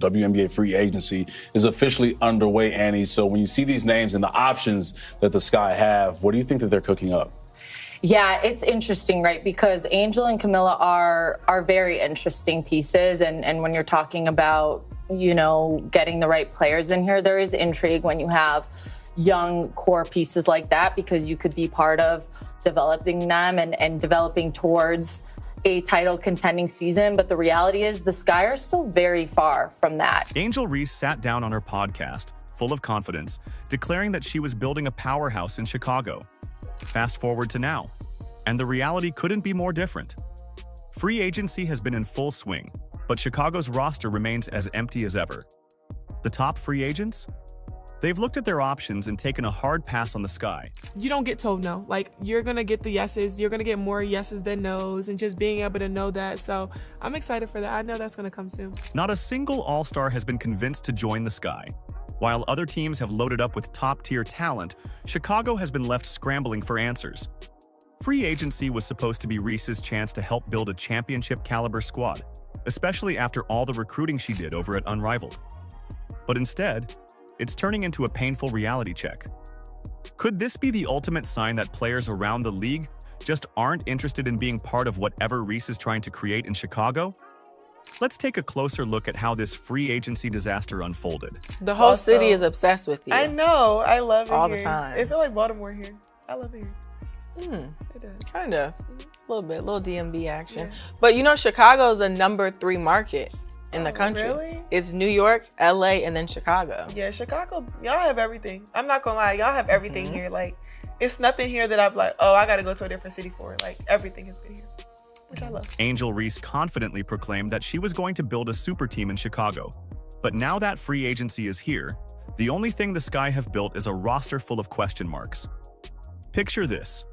WNBA free agency is officially underway, Annie. So when you see these names and the options that the Sky have, what do you think that they're cooking up? Yeah, it's interesting, right? Because Angel and Camilla are very interesting pieces. And when you're talking about, getting the right players in here, there is intrigue when you have young core pieces like that, because you could be part of developing them and developing towards a title contending season. But the reality is the Sky are still very far from that. Angel Reese sat down on her podcast, full of confidence, declaring that she was building a powerhouse in Chicago. Fast forward to now, and the reality couldn't be more different. Free agency has been in full swing, but Chicago's roster remains as empty as ever. The top free agents? They've looked at their options and taken a hard pass on the Sky. You don't get told no. Like, you're going to get the yeses. You're going to get more yeses than nos, and just being able to know that. So I'm excited for that. I know that's going to come soon. Not a single All-Star has been convinced to join the Sky. While other teams have loaded up with top-tier talent, Chicago has been left scrambling for answers. Free agency was supposed to be Reese's chance to help build a championship-caliber squad, especially after all the recruiting she did over at Unrivaled. But instead, it's turning into a painful reality check. Could this be the ultimate sign that players around the league just aren't interested in being part of whatever Reese is trying to create in Chicago? Let's take a closer look at how this free agency disaster unfolded. The whole city is obsessed with you. I know. I love it all here. the time. It feels like Baltimore here. I love it here. It does. Kind of. A little bit. A little DMV action. Yeah. But Chicago is a number 3 market in the country. Really? It's New York, LA, and then Chicago. Yeah, Chicago, y'all have everything. I'm not gonna lie, y'all have everything here. Like, it's nothing here that I'm like, oh, I gotta go to a different city for. Like, everything has been here, which I love. Angel Reese confidently proclaimed that she was going to build a super team in Chicago. But now that free agency is here, the only thing the Sky have built is a roster full of question marks. Picture this.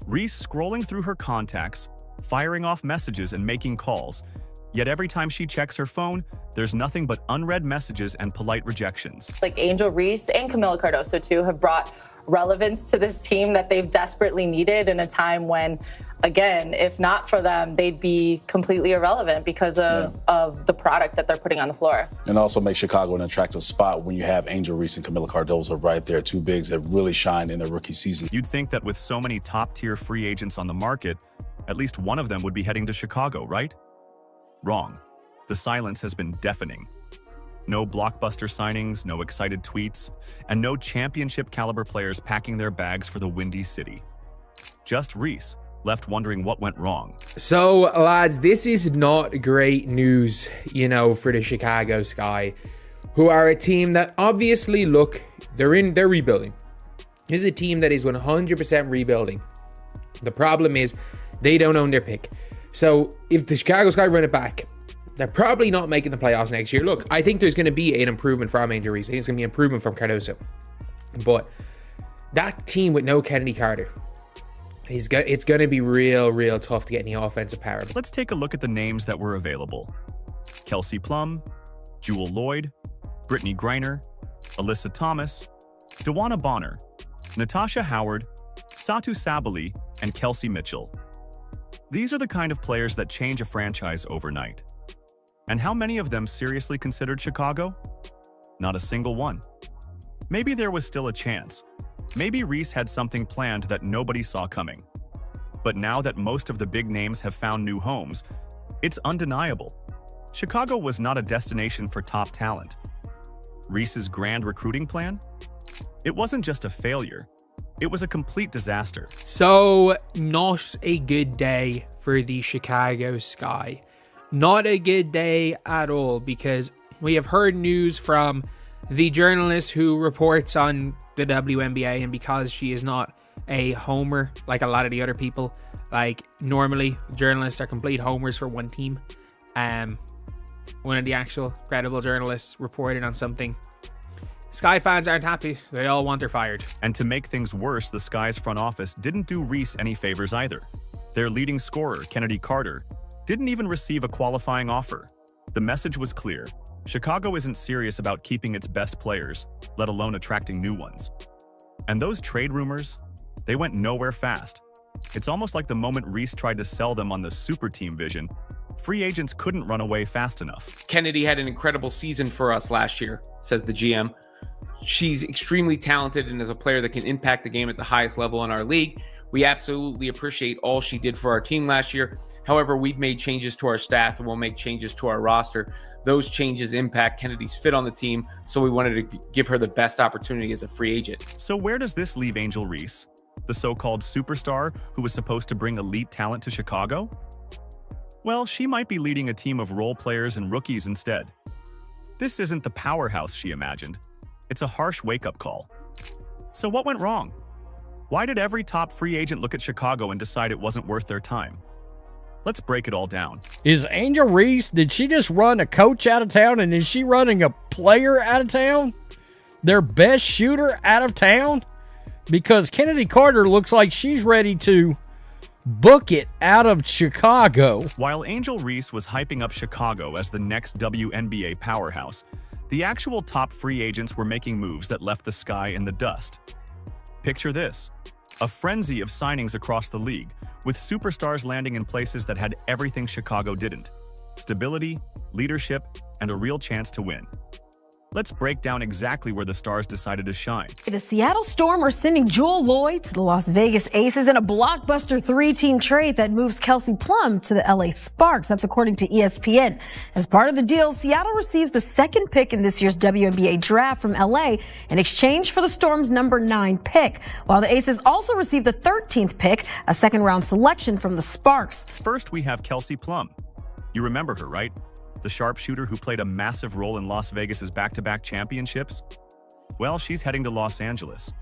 Reese scrolling through her contacts, firing off messages and making calls. Yet every time she checks her phone, there's nothing but unread messages and polite rejections. Like Angel Reese and Camilla Cardoso, too, have brought relevance to this team that they've desperately needed in a time when, again, if not for them, they'd be completely irrelevant because of the product that they're putting on the floor. And also make Chicago an attractive spot when you have Angel Reese and Camilla Cardoso right there, two bigs that really shined in their rookie season. You'd think that with so many top-tier free agents on the market, at least one of them would be heading to Chicago, right? Wrong. The silence has been deafening. No blockbuster signings, no excited tweets, and no championship-caliber players packing their bags for the Windy City. Just Reese, left wondering what went wrong. So, lads, this is not great news, for the Chicago Sky, who are a team that obviously, look, they're rebuilding. This is a team that is 100% rebuilding. The problem is they don't own their pick. So if the Chicago Sky run it back, they're probably not making the playoffs next year. Look, I think there's going to be an improvement from Angel Reese. I think it's going to be an improvement from Cardoso. But that team with no Kennedy Carter, it's going to be real tough to get any offensive power. Let's take a look at the names that were available. Kelsey Plum, Jewel Lloyd, Brittany Griner, Alyssa Thomas, Dewana Bonner, Natasha Howard, Satu Sabali, and Kelsey Mitchell. These are the kind of players that change a franchise overnight. And how many of them seriously considered Chicago? Not a single one. Maybe there was still a chance. Maybe Reese had something planned that nobody saw coming. But now that most of the big names have found new homes, it's undeniable. Chicago was not a destination for top talent. Reese's grand recruiting plan? It wasn't just a failure. It was a complete disaster. So, not a good day for the Chicago Sky. Not a good day at all, because we have heard news from the journalist who reports on the WNBA, and because she is not a homer like a lot of the other people, like normally journalists are complete homers for one team. One of the actual credible journalists reported on something. Sky fans aren't happy. They all want her fired. And to make things worse, the Sky's front office didn't do Reese any favors either. Their leading scorer, Kennedy Carter, didn't even receive a qualifying offer. The message was clear. Chicago isn't serious about keeping its best players, let alone attracting new ones. And those trade rumors, they went nowhere fast. It's almost like the moment Reese tried to sell them on the super team vision, free agents couldn't run away fast enough. Kennedy had an incredible season for us last year, says the GM. She's extremely talented and is a player that can impact the game at the highest level in our league. We absolutely appreciate all she did for our team last year. However, we've made changes to our staff and we'll make changes to our roster. Those changes impact Kennedy's fit on the team, so we wanted to give her the best opportunity as a free agent. So where does this leave Angel Reese, the so-called superstar who was supposed to bring elite talent to Chicago? Well, she might be leading a team of role players and rookies instead. This isn't the powerhouse she imagined. It's a harsh wake-up call. So what went wrong? Why did every top free agent look at Chicago and decide it wasn't worth their time? Let's break it all down. Is Angel Reese, did she just run a coach out of town, and is she running a player out of town? Their best shooter out of town? Because Kennedy Carter looks like she's ready to book it out of Chicago. While Angel Reese was hyping up Chicago as the next WNBA powerhouse, the actual top free agents were making moves that left the sky in the dust. Picture this: a frenzy of signings across the league, with superstars landing in places that had everything Chicago didn't: stability, leadership, and a real chance to win. Let's break down exactly where the stars decided to shine. The Seattle Storm are sending Jewel Lloyd to the Las Vegas Aces in a blockbuster 3-team trade that moves Kelsey Plum to the LA Sparks. That's according to ESPN. As part of the deal, Seattle receives the second pick in this year's WNBA draft from LA in exchange for the Storm's number 9 pick, while the Aces also receive the 13th pick, a second-round selection from the Sparks. First, we have Kelsey Plum. You remember her, right? The sharpshooter who played a massive role in Las Vegas's back-to-back championships? Well, she's heading to Los Angeles.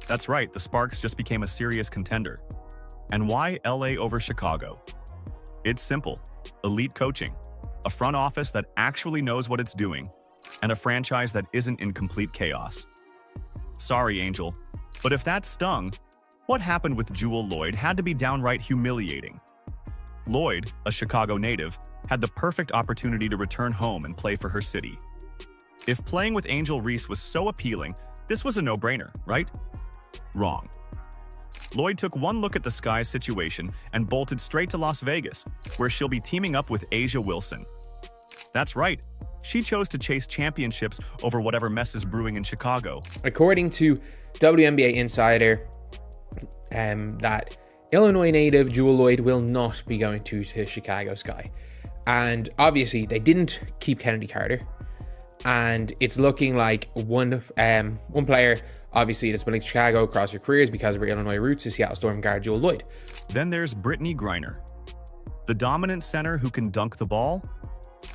That's right, the Sparks just became a serious contender. And why LA over Chicago? It's simple: elite coaching, a front office that actually knows what it's doing, and a franchise that isn't in complete chaos. Sorry, Angel, but if that stung, what happened with Jewel Lloyd had to be downright humiliating. Lloyd, a Chicago native, had the perfect opportunity to return home and play for her city. If playing with Angel Reese was so appealing, this was a no-brainer, right? Wrong. Lloyd took one look at the Sky's situation and bolted straight to Las Vegas, where she'll be teaming up with Asia Wilson. That's right, she chose to chase championships over whatever mess is brewing in Chicago. According to WNBA Insider, that Illinois native Jewel Lloyd will not be going to Chicago Sky. And obviously, they didn't keep Kennedy Carter. And it's looking like one player, obviously, that's been in Chicago across her careers because of her Illinois roots is Seattle Storm guard Jewel Lloyd. Then there's Brittany Griner, the dominant center who can dunk the ball.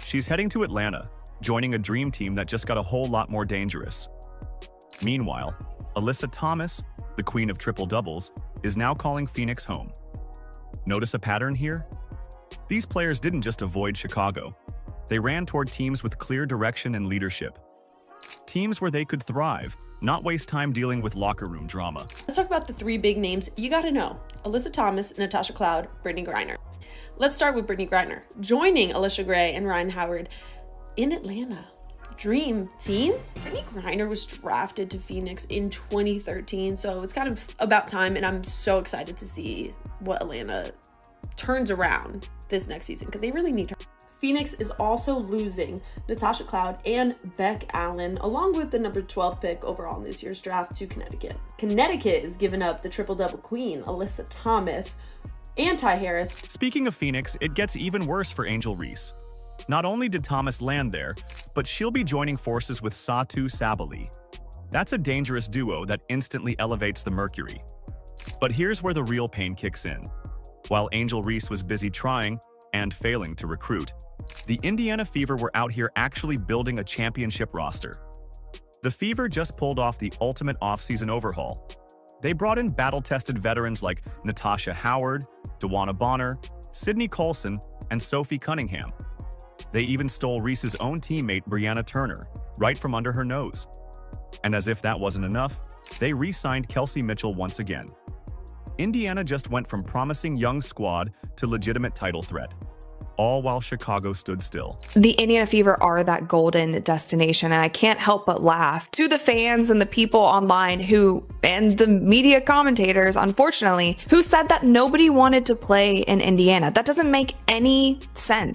She's heading to Atlanta, joining a dream team that just got a whole lot more dangerous. Meanwhile, Alyssa Thomas, the queen of triple-doubles, is now calling Phoenix home. Notice a pattern here? These players didn't just avoid Chicago. They ran toward teams with clear direction and leadership. Teams where they could thrive, not waste time dealing with locker room drama. Let's talk about the 3 big names you gotta know: Alyssa Thomas, Natasha Cloud, Brittany Griner. Let's start with Brittany Griner, joining Alicia Gray and Ryan Howard in Atlanta. Dream team? Brittany Griner was drafted to Phoenix in 2013, so it's kind of about time, and I'm so excited to see what Atlanta turns around this next season, because they really need her. Phoenix is also losing Natasha Cloud and Beck Allen, along with the number 12 pick overall in this year's draft, to Connecticut. Connecticut is giving up the triple-double queen, Alyssa Thomas, and Ty Harris. Speaking of Phoenix, it gets even worse for Angel Reese. Not only did Thomas land there, but she'll be joining forces with Satu Sabali. That's a dangerous duo that instantly elevates the mercury. But here's where the real pain kicks in. While Angel Reese was busy trying and failing to recruit, the Indiana Fever were out here actually building a championship roster. The Fever just pulled off the ultimate offseason overhaul. They brought in battle-tested veterans like Natasha Howard, DeWanna Bonner, Sydney Colson, and Sophie Cunningham. They even stole Reese's own teammate Brianna Turner right from under her nose. And as if that wasn't enough, they re-signed Kelsey Mitchell once again. Indiana just went from promising young squad to legitimate title threat. all while Chicago stood still. The Indiana Fever are that golden destination, and I can't help but laugh to the fans and the people online and the media commentators, unfortunately, who said that nobody wanted to play in Indiana. That doesn't make any sense.